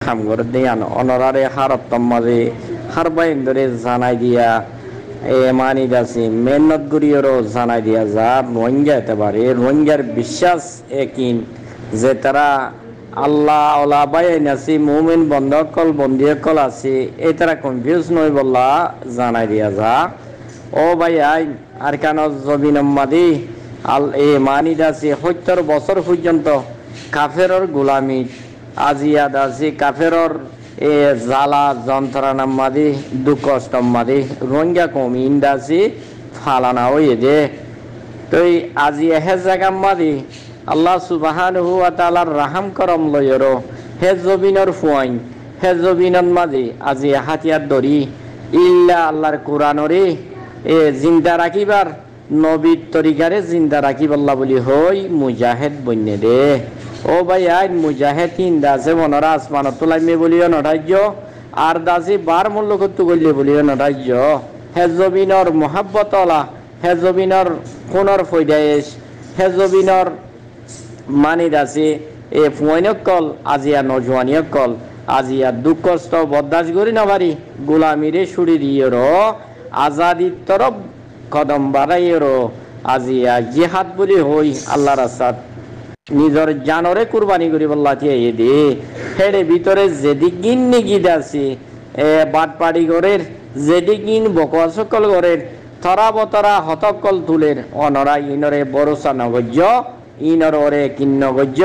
হাম করে দিয়ান অনরারে হারত্তম মাঝে হারবাইন ধরে জানাই দিয়া এ মানি দাসি মেহনত করিও জানাই দিয়া যা রোহিঙ্গা হতে পারে রোহিঙ্গার বিশ্বাস একিন যে তারা আল্লাহ ওলা বাইন আছি মুমিন বন্ধকল বন্দিয়কল আছে এই তারা কনফিউজ নই বললা জানাই দিয়া যা ও ভাই আইন আর কেন জবিনম্মাদি আল এ মানি দাসি ৭০ বছর পর্যন্ত কাফেরর গোলামি আজিয়া দাসি কাফেরর এ জ্বালা যন্ত্রণা মাদি দুঃখ কষ্ট মাদি রোহিঙ্গা কমি ইন্দাসি ফালানা হয়ে দে তুই আজি হে জায়গা মাদি আল্লাহ সুবহানাহু ওয়া তাআলার রাহম করম লয়রো হে জবিনর ফুয়াইন হে জবিনন মাদি আজি হাতিয়ার দরি ইল্লা আল্লাহর কোরআনরে এ জিন্দা রাখিবার নবীর তরিকারে জিন্দা রাখিবাল্লাহ বলি হই মুজাহিদ বন্যে দে ও ভাই আইন মুজাহিদ দাসে মনরা আসমান তোলাইমে বলিও নঠাইজ আর দাসি বার মূল্যকত্তু করলে বলিও নঠাইজ হেজবিনর মোহাব্বতলা হেজবিনর কোনর ফৈদায়েশ হেজবিনর মানি দাসি এ ফুয়াইনকল আজিয়া নজওয়ানিয়কল আজিয়া দুঃখ কষ্ট বরদাস্ত করি না পারি গোলামিরে সুরি দিয়ের আজাদির তরফ কদম বাড়াইয়ের আজিয়া জিহাদ বলি হই আল্লাহ রাস্তাত নিজর জানরে কুরবানি করি বল্লা থিয়ে দে হেড়ে ভিতরে যেদিকিন নিগিদ আছে বাটপাড়ি ঘরের যেদিকিন বকোয়া সকল ঘরের থরা বতরা হতকল তুলের অনরা ইনরে বরসা নগজ্য ইনর ওরে কিন্ন গজ্য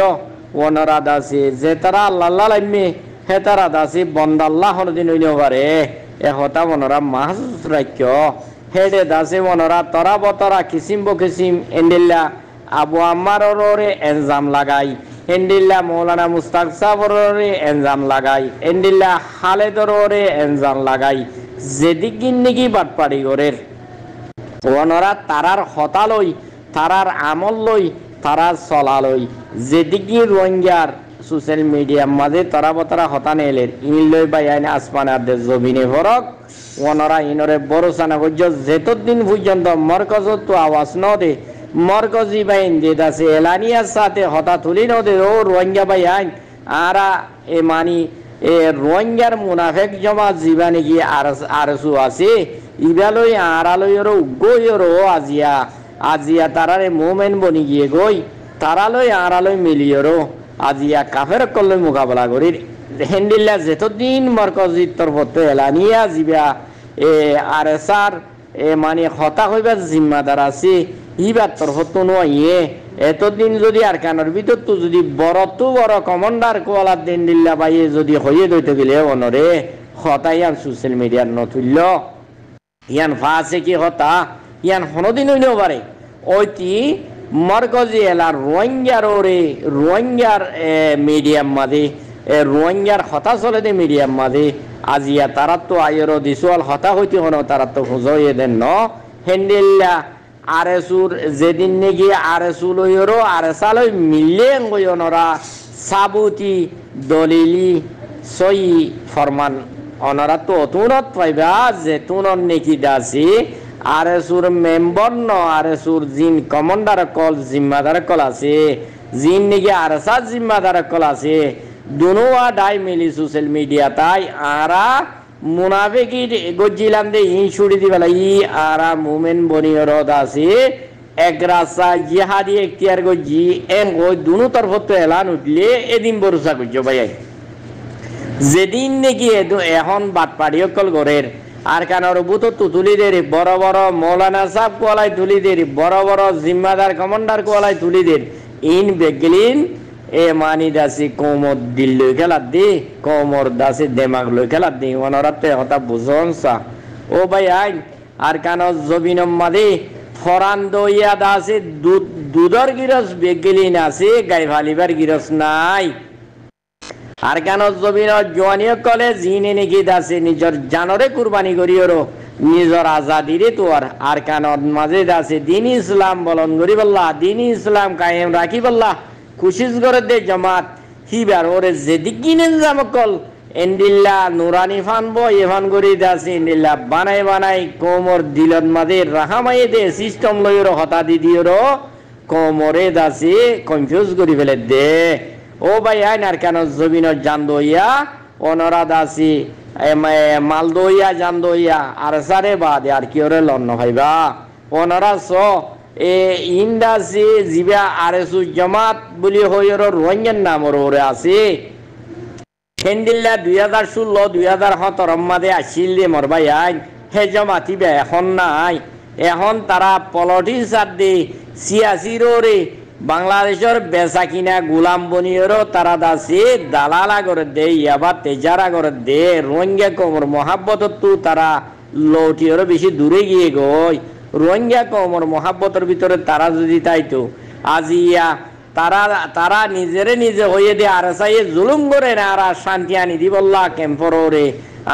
অনরা দাসে যে তারা আল্লাহ লাইমে হে তারা দাসে বন্দাল্লাহ হরদিন হইল পারে এ হতা মনরা মাহসুস রাখ্য হেডে দাসে মনরা তরা বতরা কিসিম বকিসিম এন্ডিল্লা আবু আম্মাররে এনজাম লাগাই এন্ডিল্লা মৌলানা মুস্তাক সাবররে এনজাম লাগাই এন্ডিল্লা খালেদররে এনজাম লাগাই যেদিকিন নাকি বাটপাড়ি গরের ওনরা তারার হতা লই তারার আমল লই তারার চলা লই যেদিকি রোহিঙ্গার সোশ্যাল মিডিয়ার মাঝে তরা বতরা হতা নেলের ইন লই বাই আইন আসমানার দে জমিনে ফরক ওনরা ইনরে বড় সানা গজ্য যেতদিন পর্যন্ত মরকজত তো আওয়াজ ন দে মরকজি বাইন যে দাসে এলানিয়ার সাথে হতা তুলি ন দে ও রোহিঙ্গা বাই আইন আরা এ মানি এ রোহিঙ্গার মুনাফেক জমা জীবানি কি আরসু আছে ইবালই আড়ালইরও গইরও আজিয়া আজিয়া তারারে মোমেন বনি গিয়ে গই তারালই আড়ালই মিলিয়রও আজিয়া কাফের কল্লই মোকাবেলা করি হেন্ডিল্লা যেতদিন মরকজির তরফত এলানিয়া জিবা এ আরসার এ মানে হতা হইবার জিম্মাদার আছে ইবার তরফত নয় এতদিন যদি আর কানের ভিতর তো যদি বড় কমান্ডার কোয়ালার দিন দিল্লা বাইয়ে যদি হইয়ে দইতে গেলে অনরে হতাই আর সোশ্যাল মিডিয়ার নতুল্য ইয়ান ফাঁসে কি হতা ইয়ান হনদিন হইলেও পারে ওইটি মরকজি এলার রোহিঙ্গার ওরে রোহিঙ্গার মিডিয়াম মাঝে রোহিঙ্গার হতা চলে দে মিডিয়াম মাঝে আজিয়া তারা তো আয়ের দিশুয়াল হতা হইতে হন তারা তো খুঁজয়ে দেন ন হেন্ডিল্লা আরেসুর যেদিন নাকি আরেসুল হইরো আরেসালই মিলে গইনরা সাবুতি দলিলি সই ফরমান অনরা তো অতুনত পাইবা যে তুনন নেকি দাসি আরেসুর মেম্বার ন আরেসুর জিন কমান্ডার কল জিম্মাদার কল আছে জিন নাকি আরেসা জিম্মাদার কল আছে দুনুয়া ডাই মিলি সোশ্যাল মিডিয়া তাই আরা মুনাফিকি গজ্জিলাম দে ই ছুড়ি দিবেলা ই আরা মুমেন বনিয়র দাসি একরাসা জিহাদি এখতিয়ার গজ্জি এন গই দুনু তরফত এলান উঠলে এদিন ভরসা করছো ভাই যেদিন নাকি এখন বাটপাড়ি অকল গরের আর কানার বুত তুলি দেরি বড় বড় মৌলানা সাহেব কোয়ালাই তুলি দেরি বড় বড় জিম্মাদার কমান্ডার কোয়ালাই তুলি দের ইন বেগলিন এ মানি দাসি কোমর দিল লই খেলার দি কোমর দাসি দেমাগ লই খেলার দি অনরাতে হতা বুঝন সা ও ভাই আইন আর কানো জবিনম মাদি ফরান দইয়া দাসি দুধর গিরস বেগলিন আছে গাই ভালিবার গিরস নাই আর কেন জবিন জোয়ানিও কলে জিনে নাকি দাসে নিজের জানরে কুরবানি করিও নিজের আজাদিরে তোর আর কেন মাঝে দাসে দিন ইসলাম বলন করি বললা দিন ইসলাম কায়েম রাখি বললা খুশিস করে দে জমাত হিবার ওরে যেদিকিনে জামকল এন্ডিল্লা নুরানি ফানবো এফান করি দাসে এন্ডিল্লা বানাই বানাই কোমর দিলত মাঝে রাহামাই দে সিস্টেম লইর হতা দি দিও কোমরে দাসে কনফিউজ করি ফেলে দে ও ভাই আইন আর কেন জমিনের জান দইয়া ওনরা দাসি মালদইয়া জানদইয়া আর সারে বাদে আর কি ওরে লন্ন হইবা ওনরা স ইন্দাসি জিবা আরেসু জামাত বলি হইর রোহিঙ্গার নামর ওরে আছে হেন্দিল্লা 2016-2017 মাদে আসিল দে মরবাই আইন হে জামাতি বে এখন নাই এখন তারা পলিটিক্স আর দে সিয়াসির ওরে বাংলাদেশের বেচা কিনা গোলাম বনিয়েরও তারা দাসি দালালা করে দে ইয়াবা তেজারা করে দে রোহিঙ্গা কমর মহাব্বত তু তারা লটিয়েরও বেশি দূরে গিয়ে গই রোহিঙ্গা কমর মহাব্বতের ভিতরে তারা যদি তাইতো আজিয়া তারা নিজেরে নিজে হয়ে দে আর সাইয়ে জুলুম করে না আর শান্তি আনি দি বললা ক্যাম্পরে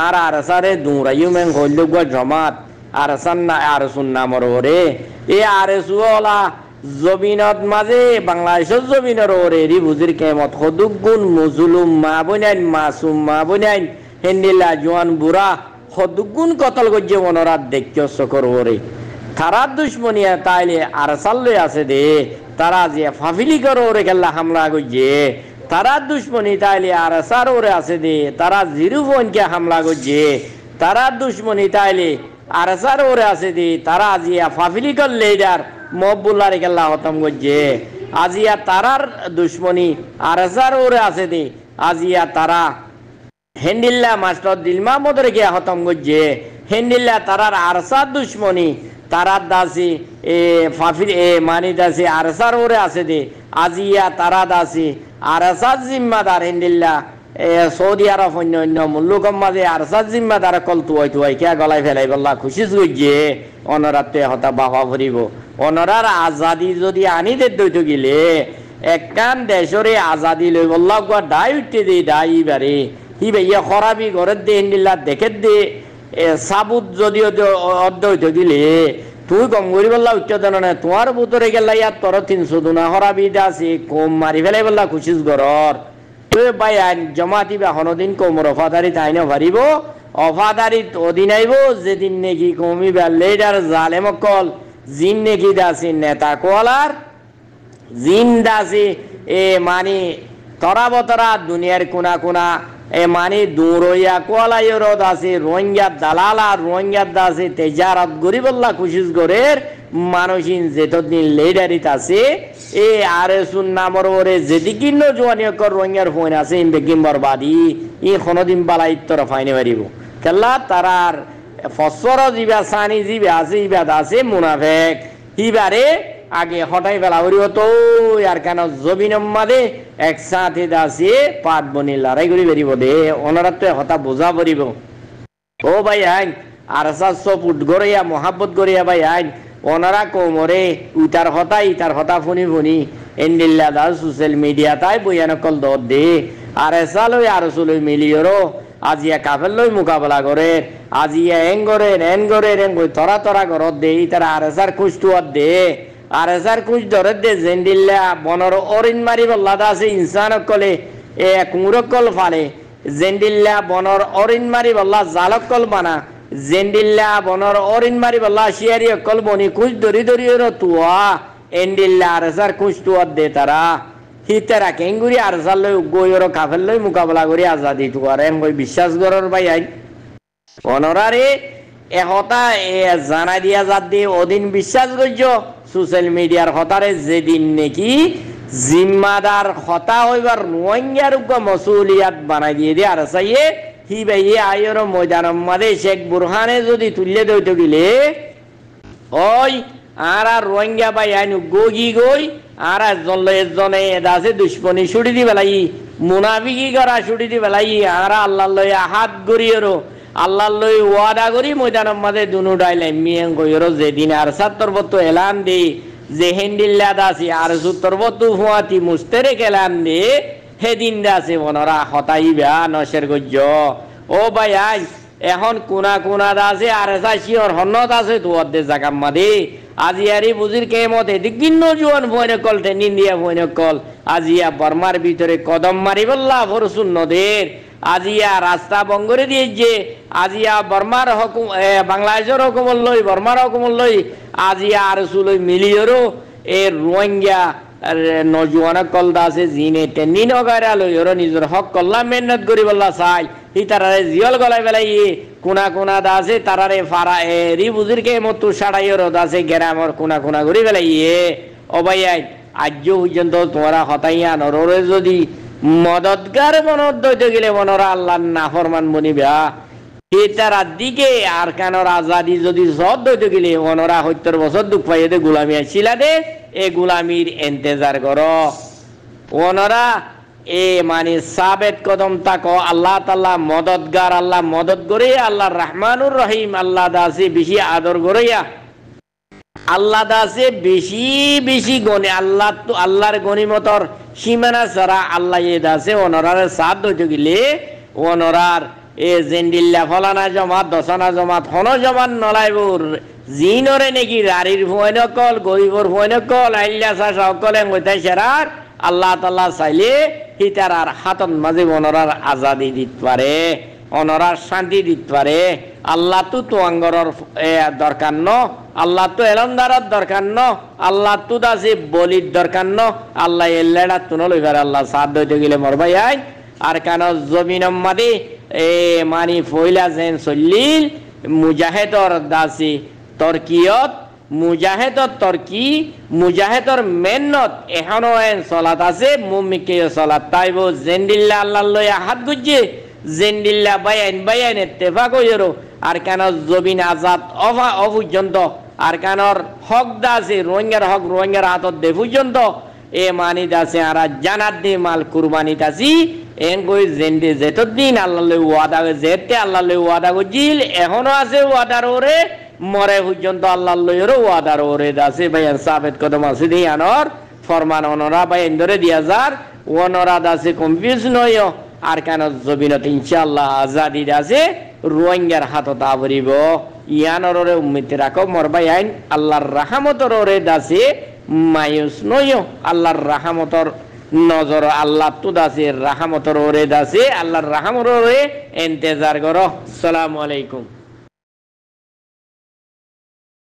আর সারে দুরাইও মেং হইল গো জমাত আর সান্না আর সুন্নামর ওরে এ আর সুওলা জমিনত মাঝে বাংলাদেশের জমিনের ওরে রি বুজির কেমত হদুগুন মুজলুম মা বনাইন মাসুম মা বনাইন হেন্দিলা জোয়ান বুড়া হদুগুন কতল গজ্জে মনোরাত দেখিও চকর ওরে তারা দুশ্মনিয়া তাইলে আর চাল্লে আছে দে তারা যে ফাফিলি করে ওরে খেলা হামলা গজ্জে তারা দুশ্মনী তাইলে আর সার ওরে আছে দে তারা জিরু ফোনকে হামলা গজ্জে তারা দুশ্মনী তাইলে আর সার ওরে আছে দে তারা আজিয়া ফাফিলি করলে এটার মহবুল্লার খেলা হতম গজ্জে আজিয়া তারার দুশ্মনী আর সার ওরে আছে দে আজিয়া তারা হেন্দিল্লা মাস্টার দিল মাহমুদের গিয়া হতম গজ্জে হেন্দিল্লা তারার আরসার দুশ্মনী তারার দাসি ফাফিল মানি দাসি আরসার ওরে আছে দে আজিয়া তারা দাসি আরসার জিম্মাদার হেন্দিল্লা সৌদি আরব অন্য অন্য মুল্লুকম মাঝে আরসার জিম্মাদার কল তুয়াই কে গলায় ফেলাই বললা খুশি গিয়ে অনরাতে হতা বাহা ভরিব অনরার আজাদি যদি আনি দে দইতো গিলে একখান দেশরে আজাদি লই বললা গা ডাই উঠতে দে ডাই বারে হিবে ইয়ে খরাবি ঘরের দে হেন্দিল্লা দেখে দে সাবুত যদি অর্ধ দিলে তুই কম করি বললা উচ্চতন না তোমার ভিতরে গেলা ইয়ার তোর 300 দুনা হরাবি আছে কম মারি ফেলাই বললা খুশিস ঘরর তুই ভাই আইন জমাতি বা হনদিন কমর অফাদারি তাই না ভারিব অফাদারি অদিন আইব যেদিন নাকি কমিবা লেডার জালেমকল জিন নাকি দাসি নেতা কলার জিন দাসি মানি তরা বতরা দুনিয়ার কোনা কোনা মানি দূরইয়া কোয়ালাইয়ের দাসি রোহিঙ্গা দালালা রোহিঙ্গা দাসি তেজারত গরিবল্লা খুশিস গরের মানুষিন যেতদিন লেডারিত আছে আর নামর ওরে যেদিকিন্ন জোয়ানিয়কর রোহিঙ্গার ফোন আছে বেগিম বরবাদি কোনদিন বালা ইত্তর ফাইনে পারিব কেল্লা তারার ফসর জিবা সানি জিবা আছে ইবাদ আছে মুনাফেক হিবারে আগে হঠাই ফেলা করিব তো আর কেন জমিনম মাদে একসাথে দাসে পাট বনি লড়াই করি বেরিব দে ওনারা তো হতা বোঝা পড়িব ও ভাই আইন আর 700 ফুট গড়িয়া মহাব্বত গড়িয়া ভাই আইন ওনারা কোমরে উতার হতা ইতার হতা ফুনি ফুনি এন্ডিল্লা দা সোশ্যাল মিডিয়া তাই বইয়ানকল দর দে আর এসালই আর সুলই মিলিয়রো আজিয়া কাফের লই মোকাবেলা করে আজিয়া এন গরে তরা তরা ঘরত দে ইতারা আর এসার খুশটুয়াত দে আর এসার কুচ ধরে দে জেন্ডিল্লা বনর অরিন মারি বল্লা আছে ইনসান কলে কুমুরকল ফালে জেন্ডিল্লা বনর অরিন মারি বল্লা জালকল বানা জেন্ডিল্লা বনর অরিন মারি বল্লা শিয়ারি অকল বনি কুচ ধরি ধরি তুয়া এন্ডিল্লা আর এসার কুচ তুয়াত দে তারা হিতারা কেঙ্গুরি আর সার লই গইর কাফের লই মোকাবেলা করি আজাদি তুয়ার এন কই বিশ্বাস করর ভাই আই অনরারে এহতা জানা দিয়া যাত দিয়ে অদিন বিশ্বাস করছ সোশ্যাল মিডিয়ার হতারে যেদিন নাকি জিম্মাদার হতা হইবার রোহিঙ্গার মসুলিয়াত বানাই দিয়ে দিয়ে আর চাইয়ে হি ভাইয়ে আইর ময়দান মাদে শেখ বুরহানে যদি তুললে দইতে গেলে ওই আর রোহিঙ্গা ভাই আইন গগি গই আর একজনে এদাসে দুশ্মনী ছুটি দি বেলাই মুনাফিকি করা ছুটি দি বেলাই আর আল্লাহ লই হাত গড়িয়েরো আল্লাহ লই ওয়াদা করি ময়দানের মাঝে দুনু ডাইলাই মিয়াং কইরো যেদিন আর সাতরবত এলান দি যে হেন্ডিল্লা দাসি আর সুতরবত হুয়াতি মুস্তেরে এলান দি হেদিন দাসি বনরা হতাইবা নশের গজ্জ ও ভাই আই এখন কোনা কোনা দাসে আর সাইর হন্নত আছে তো অর্ধে জাগাম মাদে আজিয়ারি বুজির কেমত এদিকিন্ন জোয়ান ভৈনকল টেনিন দিয়া ভৈনকল আজিয়া বর্মার ভিতরে কদম মারি বললা ফরসুন নদের আজিয়া রাস্তা বঙ্গরে দিয়েছে আজিয়া বর্মার হুকুম বাংলাদেশের হুকুমত লই বর্মার হুকুমত লই আজিয়া আর সুলই মিলিয়রো এ রোহিঙ্গা নজওয়ান কল দাসে জিনে টেনি নগারা লইর নিজের হক কল্লা মেহনত করি বললা চাই হি তারারে জিয়ল গলাই বেলাই কোনা কোনা দাসে তারারে ফারা রি বুজিরকে মতো সাড়াইর দাসে গেরামর কোনা কোনা করি বেলাই অবাইয়াই আজ পর্যন্ত তোমরা হতাইয়া নররে যদি মদতগার মনত দইতে গেলে মনরা আল্লাহ নাফরমান বনিবা তারা দিকে আর কানোর আজাদি যদি সব দইতে গেলে মনরা 70 বছর দুঃখ পাইতে গোলামি আসিলা দে এ গোলামির ইন্তজার করো ওনরা এ মানে সাবেত কদম তাকো আল্লাহ তাআলা মদতগার আল্লাহ মদত করে আল্লাহ রহমানুর রহিম আল্লাহ দাসে বেশি আদর করিয়া আল্লাহ দাসে বেশি বেশি গনি আল্লাহ তো আল্লাহর গনিমতর সীমানা ছাড়া আল্লাহ এ দাসে ওনরার সাথ দইতে গেলে ওনরার এ জেন্ডিল্লা ফলানা জমাত দশনা জমাত হন জমান নলাইবুর জিনরে নাকি রারির ফুয়াইন কল গরিবর ফুয়াইন কল আইল্লা চাষা কলে মইতাই সেরার আল্লাহ তাআলা চাইলে হিতারার হাতন মাঝে অনরার আজাদি দিতে পারে অনরার শান্তি দিতে পারে আল্লাহ তো তোয়াঙ্গরর দরকার ন আল্লাহ তো এলন্দারর দরকার ন আল্লাহ তো দাসে বলির দরকার ন আল্লাহ এল্লাডা তুনো লইবার আল্লাহ সাথ দইতে গেলে মরবাই আই আর কেন জমিনম মাদি এ মানি ফইলা যেন চল্লিল মুজাহেদর দাসী তর্কিয়ত মুজাহেদর তর্কি মুজাহেদর মেহনত এখনো এন সলাত আছে মুমিকে সলাত তাইব জেন্ডিল্লা আল্লাহ লইয়া হাত গুজে জেন্ডিল্লা বায়ান ইত্তেফাক হইরো আর কেন জবিন আজাদ অফা অপর্যন্ত আর কেনর হক দাসে রোহিঙ্গার হক রোহিঙ্গার হাতত দে পর্যন্ত এ মানি দাসে আর জানাত দি মাল কুরবানি দাসি এন কই জেন্ডে যেতদিন আল্লাহ লই ওয়াদা যেতে আল্লাহ লই ওয়াদা গজিল এখনো আছে ওয়াদার ওরে মরে পর্যন্ত আল্লাহ লইরও ওয়াদার ওরে দাসে ভাইয়ান সাবেত কদম আছে দি আনর ফরমান অনরা ভাই এন্দরে দিয়া যার ওনরা দাসে কনফিউজ নয় আর কেন জবিনত ইনশাআল্লাহ আজাদি দাসে রোহিঙ্গার হাতত আবরিব ইয়ানর ওরে উম্মতি রাখো মরবাই আইন আল্লাহর রাহমতর ওরে দাসে মায়ুস নয় আল্লাহর রাহমতর নজর আল্লাহ তো দাসে রাহমতর ওরে দাসে আল্লাহর রাহমতর ওরে ইন্তজার করো। আসসালামু আলাইকুম।